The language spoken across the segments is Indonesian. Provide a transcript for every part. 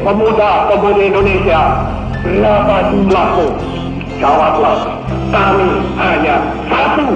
pemuda-pemudi Indonesia, berapa jumlahmu? Jawablah, kami hanya satu.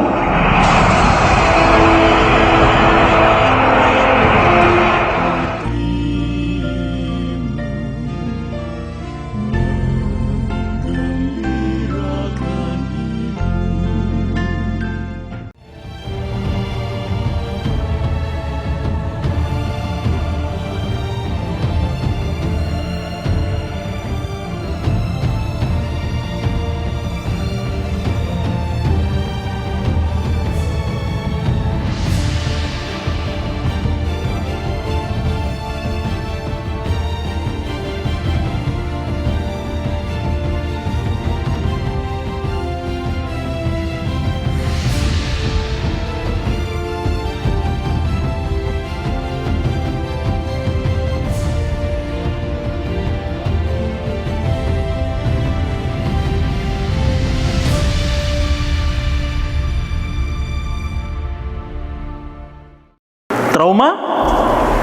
Trauma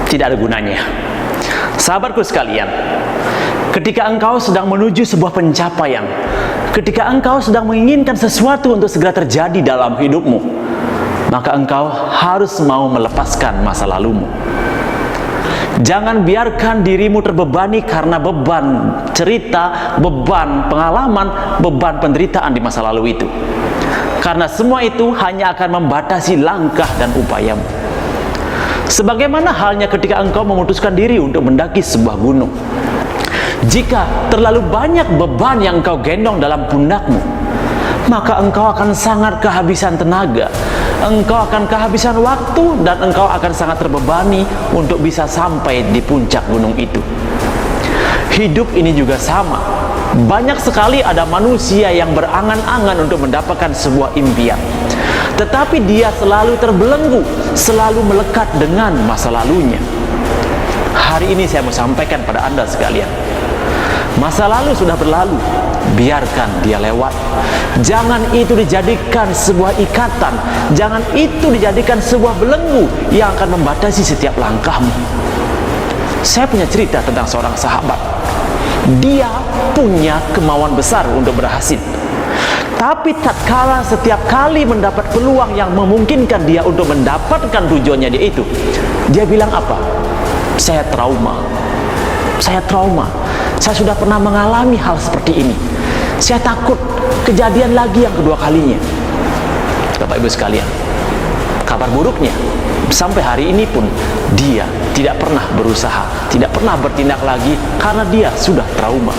tidak ada gunanya. Sahabatku sekalian, ketika engkau sedang menuju sebuah pencapaian, ketika engkau sedang menginginkan sesuatu untuk segera terjadi dalam hidupmu, maka engkau harus mau melepaskan masa lalumu. Jangan biarkan dirimu terbebani karena beban cerita, beban pengalaman, beban penderitaan di masa lalu itu. Karena semua itu hanya akan membatasi langkah dan upayamu. Sebagaimana halnya ketika engkau memutuskan diri untuk mendaki sebuah gunung. Jika terlalu banyak beban yang engkau gendong dalam pundakmu, maka engkau akan sangat kehabisan tenaga, engkau akan kehabisan waktu, dan engkau akan sangat terbebani untuk bisa sampai di puncak gunung itu. Hidup ini juga sama. Banyak sekali ada manusia yang berangan-angan untuk mendapatkan sebuah impian, tetapi dia selalu terbelenggu, selalu melekat dengan masa lalunya. Hari ini saya mau sampaikan pada Anda sekalian, masa lalu sudah berlalu, biarkan dia lewat. Jangan itu dijadikan sebuah ikatan, jangan itu dijadikan sebuah belenggu yang akan membatasi setiap langkahmu. Saya punya cerita tentang seorang sahabat. Dia punya kemauan besar untuk berhasil, tapi tatkala setiap kali mendapat peluang yang memungkinkan dia untuk mendapatkan tujuannya dia itu, dia bilang apa? Saya trauma. Saya trauma. Saya sudah pernah mengalami hal seperti ini. Saya takut kejadian lagi yang kedua kalinya. Bapak Ibu sekalian, kabar buruknya, sampai hari ini pun dia tidak pernah berusaha, tidak pernah bertindak lagi karena dia sudah trauma.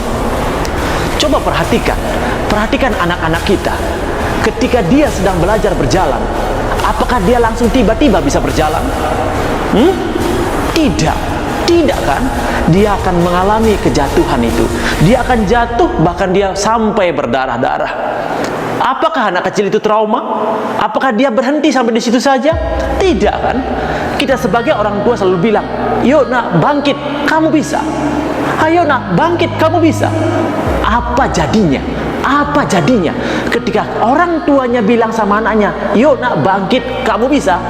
Coba perhatikan anak-anak kita. Ketika dia sedang belajar berjalan, apakah dia langsung tiba-tiba bisa berjalan? Tidak kan? Dia akan mengalami kejatuhan itu. Dia akan jatuh, bahkan dia sampai berdarah-darah. Apakah anak kecil itu trauma? Apakah dia berhenti sampai di situ saja? Tidak kan? Kita sebagai orang tua selalu bilang, "Yuk nak, bangkit, kamu bisa. Ayo nak, bangkit, kamu bisa." Apa jadinya? Apa jadinya ketika orang tuanya bilang sama anaknya, "Yuk nak, bangkit, kamu bisa."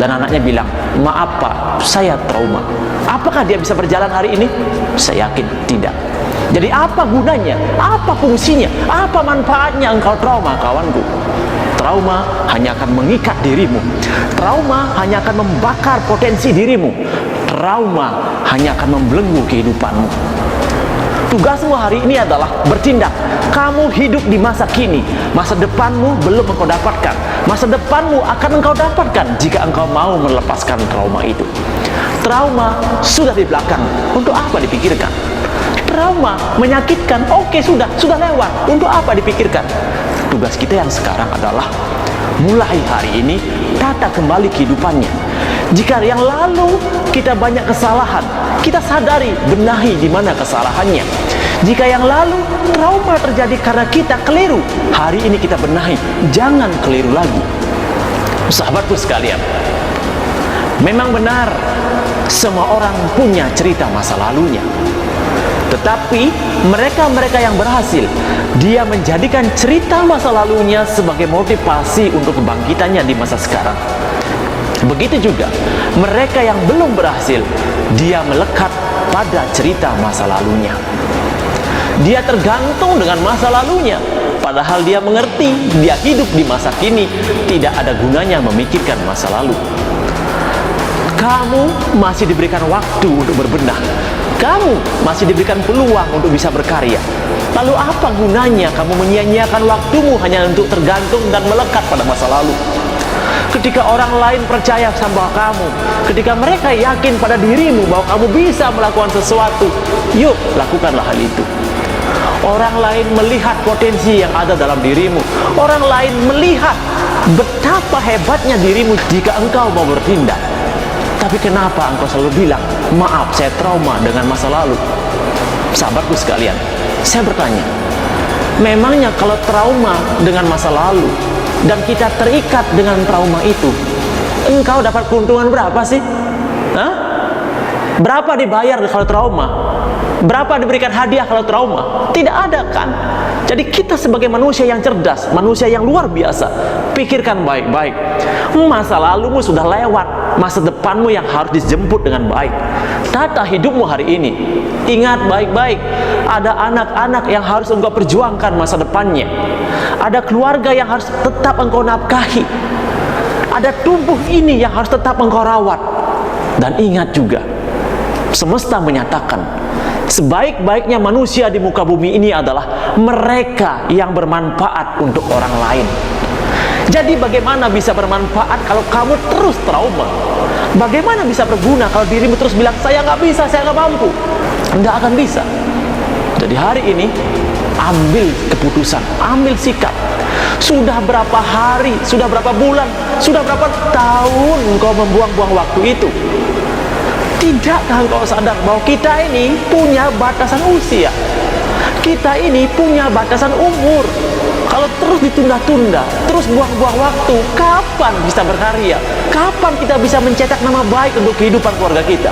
Dan anaknya bilang, "Maaf Pak, saya trauma." Apakah dia bisa berjalan hari ini? Saya yakin tidak. Jadi apa gunanya? Apa fungsinya? Apa manfaatnya engkau trauma, kawanku? Trauma hanya akan mengikat dirimu. Trauma hanya akan membakar potensi dirimu. Trauma hanya akan membelenggu kehidupanmu. Tugasmu hari ini adalah bertindak. Kamu hidup di masa kini. Masa depanmu belum engkau dapatkan. Masa depanmu akan engkau dapatkan jika engkau mau melepaskan trauma itu. Trauma sudah di belakang. Untuk apa dipikirkan? Trauma menyakitkan. Oke, sudah lewat. Untuk apa dipikirkan? Tugas kita yang sekarang adalah mulai hari ini tata kembali kehidupannya. Jika yang lalu kita banyak kesalahan, kita sadari, benahi di mana kesalahannya. Jika yang lalu trauma terjadi karena kita keliru, hari ini kita benahi, jangan keliru lagi. Sahabatku sekalian, memang benar semua orang punya cerita masa lalunya. Tetapi mereka-mereka yang berhasil, dia menjadikan cerita masa lalunya sebagai motivasi untuk kebangkitannya di masa sekarang. Begitu juga mereka yang belum berhasil, dia melekat pada cerita masa lalunya. Dia tergantung dengan masa lalunya, padahal dia mengerti dia hidup di masa kini, tidak ada gunanya memikirkan masa lalu. Kamu masih diberikan waktu untuk berbenah. Kamu masih diberikan peluang untuk bisa berkarya. Lalu apa gunanya kamu menyia-nyiakan waktumu hanya untuk tergantung dan melekat pada masa lalu? Ketika orang lain percaya sama kamu, ketika mereka yakin pada dirimu bahwa kamu bisa melakukan sesuatu, yuk lakukanlah hal itu. Orang lain melihat potensi yang ada dalam dirimu. Orang lain melihat betapa hebatnya dirimu jika engkau mau bertindak. Tapi kenapa engkau selalu bilang, maaf saya trauma dengan masa lalu? Sahabatku sekalian, saya bertanya, memangnya kalau trauma dengan masa lalu dan kita terikat dengan trauma itu, engkau dapat keuntungan berapa sih? Hah? Berapa dibayar kalau trauma? Berapa diberikan hadiah kalau trauma? Tidak ada kan? Jadi kita sebagai manusia yang cerdas, manusia yang luar biasa, pikirkan baik-baik. Masa lalumu sudah lewat, masa depanmu yang harus dijemput dengan baik. Tata hidupmu hari ini, ingat baik-baik, ada anak-anak yang harus engkau perjuangkan masa depannya. Ada keluarga yang harus tetap engkau nafkahi. Ada tubuh ini yang harus tetap engkau rawat. Dan ingat juga, semesta menyatakan sebaik-baiknya manusia di muka bumi ini adalah mereka yang bermanfaat untuk orang lain. Jadi bagaimana bisa bermanfaat kalau kamu terus trauma? Bagaimana bisa berguna kalau dirimu terus bilang, saya nggak bisa, saya nggak mampu? Nggak akan bisa. Jadi hari ini, ambil keputusan, ambil sikap. Sudah berapa hari, sudah berapa bulan, sudah berapa tahun engkau membuang-buang waktu itu? Tidakkah engkau sadar bahwa kita ini punya batasan usia? Kita ini punya batasan umur. Kalau terus ditunda-tunda, terus buang-buang waktu, kapan bisa berkarya? Kapan kita bisa mencetak nama baik untuk kehidupan keluarga kita?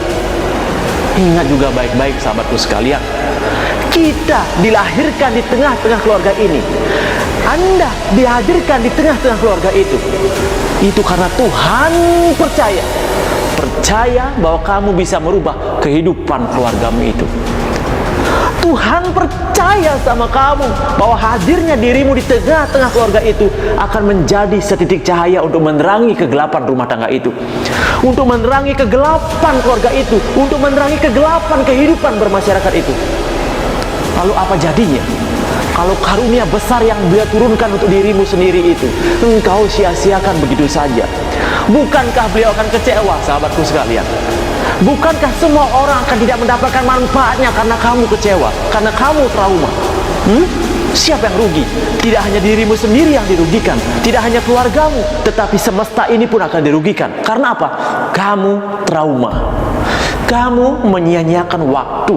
Ingat juga baik-baik sahabatku sekalian, kita dilahirkan di tengah-tengah keluarga ini. Anda dihadirkan di tengah-tengah keluarga itu. Itu karena Tuhan percaya bahwa kamu bisa merubah kehidupan keluargamu itu. Tuhan percaya sama kamu bahwa hadirnya dirimu di tengah-tengah keluarga itu akan menjadi setitik cahaya untuk menerangi kegelapan rumah tangga itu, untuk menerangi kegelapan keluarga itu, untuk menerangi kegelapan kehidupan bermasyarakat itu. Lalu apa jadinya kalau karunia besar yang Dia turunkan untuk dirimu sendiri itu engkau sia-siakan begitu saja? Bukankah beliau akan kecewa, sahabatku sekalian? Bukankah semua orang akan tidak mendapatkan manfaatnya karena kamu kecewa, karena kamu trauma? Siapa yang rugi? Tidak hanya dirimu sendiri yang dirugikan, tidak hanya keluargamu, tetapi semesta ini pun akan dirugikan. Karena apa? Kamu trauma. Kamu menyia-nyiakan waktu.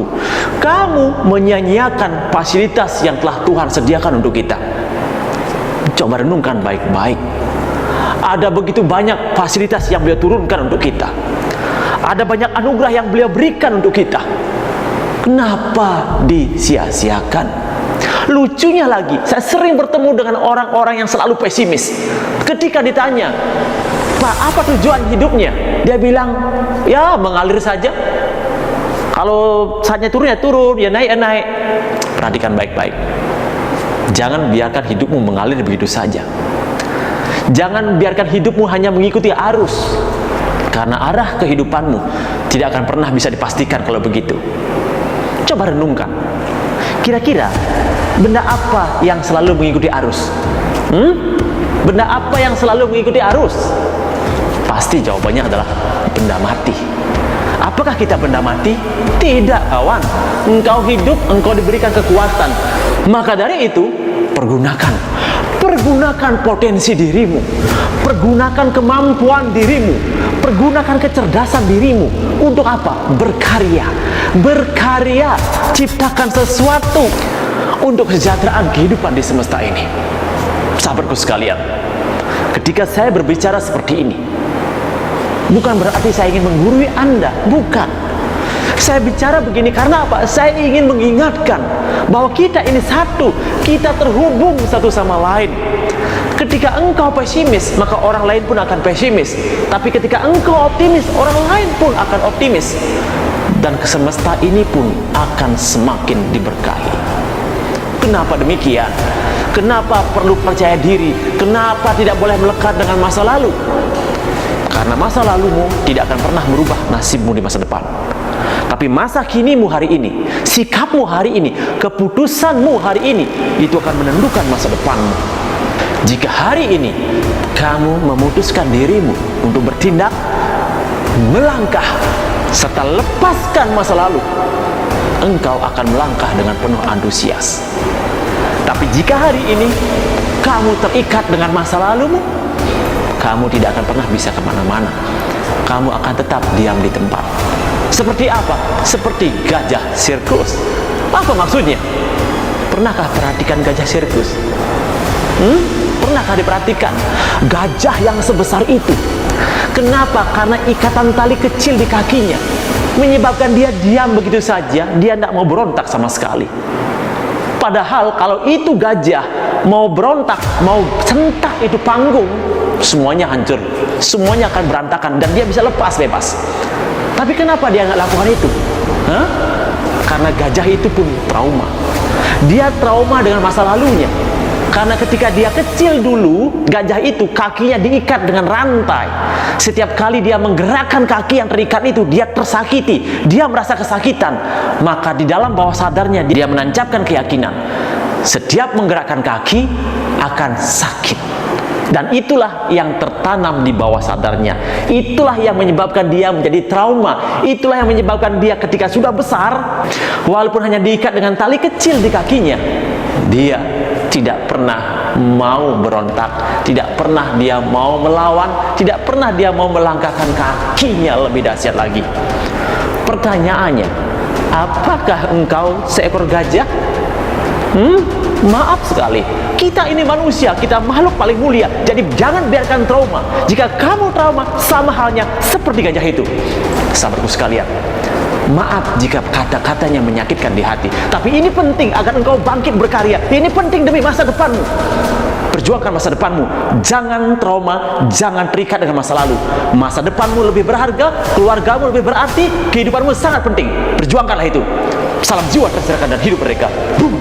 Kamu menyia-nyiakan fasilitas yang telah Tuhan sediakan untuk kita. Coba renungkan baik-baik. Ada begitu banyak fasilitas yang Beliau turunkan untuk kita. Ada banyak anugerah yang Beliau berikan untuk kita. Kenapa disia-siakan? Lucunya lagi, saya sering bertemu dengan orang-orang yang selalu pesimis. Ketika ditanya, Pak, apa tujuan hidupnya? Dia bilang, ya mengalir saja. Kalau saatnya turun ya turun, ya naik ya naik. Perhatikan baik-baik. Jangan biarkan hidupmu mengalir begitu saja. Jangan biarkan hidupmu hanya mengikuti arus. Karena arah kehidupanmu tidak akan pernah bisa dipastikan kalau begitu. Coba renungkan. Kira-kira benda apa yang selalu mengikuti arus? Benda apa yang selalu mengikuti arus? Pasti jawabannya adalah benda mati. Apakah kita benda mati? Tidak, kawan. Engkau hidup, engkau diberikan kekuatan. Maka dari itu, pergunakan potensi dirimu, pergunakan kemampuan dirimu, pergunakan kecerdasan dirimu. Untuk apa? Berkarya, ciptakan sesuatu untuk kesejahteraan kehidupan di semesta ini. Sahabatku sekalian, ketika saya berbicara seperti ini, bukan berarti saya ingin menggurui Anda, bukan. Saya bicara begini karena apa? Saya ingin mengingatkan bahwa kita ini satu, kita terhubung satu sama lain. Ketika engkau pesimis, maka orang lain pun akan pesimis. Tapi ketika engkau optimis, orang lain pun akan optimis. Dan semesta ini pun akan semakin diberkahi. Kenapa demikian? Kenapa perlu percaya diri? Kenapa tidak boleh melekat dengan masa lalu? Karena masa lalumu tidak akan pernah merubah nasibmu di masa depan. Tapi masa kinimu hari ini, sikapmu hari ini, keputusanmu hari ini, itu akan menentukan masa depanmu. Jika hari ini kamu memutuskan dirimu untuk bertindak, melangkah, serta lepaskan masa lalu, engkau akan melangkah dengan penuh antusias. Tapi jika hari ini kamu terikat dengan masa lalumu, kamu tidak akan pernah bisa kemana-mana. Kamu akan tetap diam di tempat. Seperti apa? Seperti gajah sirkus. Apa maksudnya? Pernahkah perhatikan gajah sirkus? Pernahkah diperhatikan gajah yang sebesar itu? Kenapa? Karena ikatan tali kecil di kakinya menyebabkan dia diam begitu saja. Dia tidak mau berontak sama sekali. Padahal kalau itu gajah mau berontak, mau sentak itu panggung, semuanya hancur, semuanya akan berantakan dan dia bisa lepas bebas. Tapi kenapa dia nggak lakukan itu? Karena gajah itu pun trauma. Dia trauma dengan masa lalunya. Karena ketika dia kecil dulu, gajah itu kakinya diikat dengan rantai. Setiap kali dia menggerakkan kaki yang terikat itu, dia tersakiti, dia merasa kesakitan. Maka di dalam bawah sadarnya dia menancapkan keyakinan, setiap menggerakkan kaki akan sakit. Dan itulah yang tertanam di bawah sadarnya. Itulah yang menyebabkan dia menjadi trauma. Itulah yang menyebabkan dia ketika sudah besar, walaupun hanya diikat dengan tali kecil di kakinya, dia tidak pernah mau berontak, tidak pernah dia mau melawan, tidak pernah dia mau melangkahkan kakinya lebih dahsyat lagi. Pertanyaannya, apakah engkau seekor gajah? Maaf sekali, kita ini manusia, kita makhluk paling mulia. Jadi jangan biarkan trauma. Jika kamu trauma, sama halnya seperti gajah itu. Sahabatku sekalian, maaf jika kata-katanya menyakitkan di hati. Tapi ini penting agar engkau bangkit berkarya. Ini penting demi masa depanmu. Perjuangkan masa depanmu. Jangan trauma, jangan terikat dengan masa lalu. Masa depanmu lebih berharga, keluargamu lebih berarti, kehidupanmu sangat penting. Perjuangkanlah itu. Salam jiwa terserahkan dan hidup mereka. Boom.